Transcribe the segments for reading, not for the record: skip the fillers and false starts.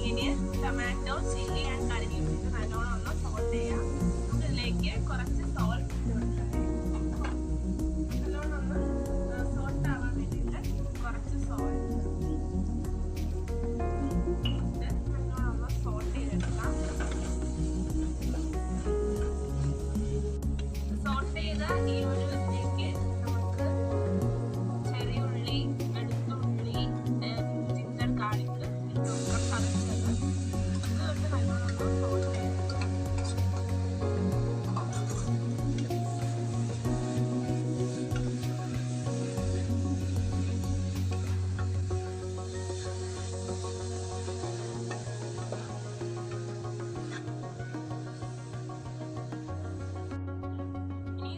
Green, tomato, chilli and curry ഇട്ടിട്ട് നല്ലോണം ഒന്ന് സോൾട്ട് ചെയ്യാം. ഇതിലേക്ക് കുറച്ച് സോൾട്ട് ഇട്ട് കൊടുക്കാം. നല്ലോണം ഒന്ന് സോൾട്ട് ആവാൻ വേണ്ടിയിട്ട് കുറച്ച് സോൾട്ട് ഇട്ട് നല്ലോണം ഒന്ന് സോൾട്ട് ചെയ്തെടുക്കാം. സോൾട്ട് ചെയ്ത ഈ ഒരു ഇതിലേക്ക് നമുക്ക് ചെറിയ ഉള്ളി, വെളുത്തുള്ളി, ജിഞ്ചർ ഗാർലിക് ഇട്ട് കൊടുക്കാം. ചതച്ചത് ഇതൊട്ട് നല്ലോണം ഒന്ന് സോൾട്ട് ചെയ്തെടുക്കാം.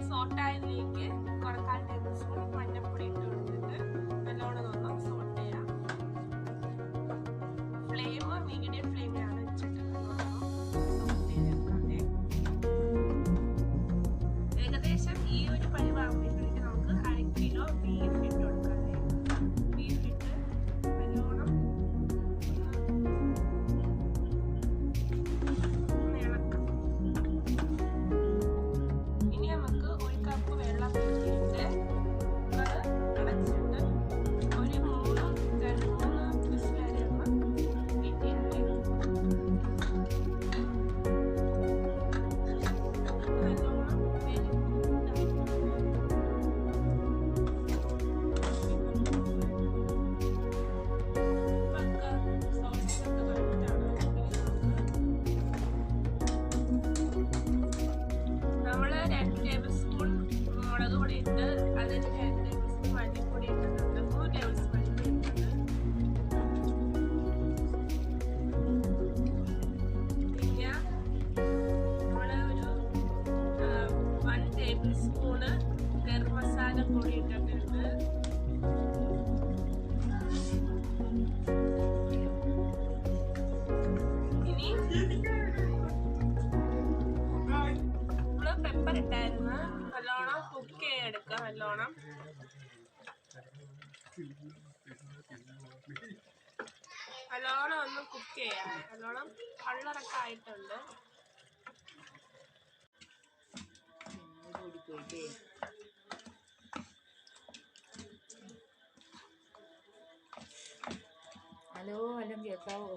സോൾട്ടായതിലേക്ക് 1/4 ടേബിൾ സ്പൂൺ മഞ്ഞൾപ്പൊടി ഇട്ട് കൊടുത്തിട്ട് നല്ലോണം ഒന്ന് സോൾട്ട് ചെയ്യാം. ഫ്ലെയിം മീഡിയം ഫ്ലെയിമിലാണ് വെച്ചിട്ട് സോൾട്ട് ചെയ്തെടുക്കാതെ. ഏകദേശം ഈ ഒരു പരിവാകുമ്പോഴത്തേക്ക് നമുക്ക് 1/2 കിലോ ബീഫ് ഇട്ട് കൊടുക്കാതെ. ബീഫ് ഇട്ട് നല്ലോണം ഇളക്കാം. ഇനി നമുക്ക് 1 കപ്പ് വെള്ളം ഒഴിച്ചിട്ട് അത് അടച്ചിട്ട് ഒരു 3 വിസിൽ വരെ ഒന്ന് വെയിറ്റ് ചെയ്യട്ടെ. നല്ലോണം നമ്മള് 2 ടേബിൾ സ്പൂൺ മുളക് പൊടി ഇട്ട് അതിന് 2 ടേബിൾ സ്പൂൺ മല്ലിപ്പൊടി ഇട്ടിട്ടുണ്ട്. 3 ടേബിൾ സ്പൂൺ മല്ലിപ്പൊടി ഇട്ടിട്ടുണ്ട്. പിന്നെ നമ്മള് ഒരു 1 ടേബിൾ സ്പൂണ് ഗരം മസാല പൊടി ഇട്ടിട്ടുണ്ട്. ഇനി പെപ്പർ ഇട്ടായിരുന്നു. നല്ലോണം കുക്ക് ചെയ്തെടുക്കുക. നല്ലോണം ഒന്ന് കുക്ക് ചെയ്യാം. നല്ലോണം കളറൊക്കെ ആയിട്ടുണ്ട്. ഹലോ കേൾക്കാവോ?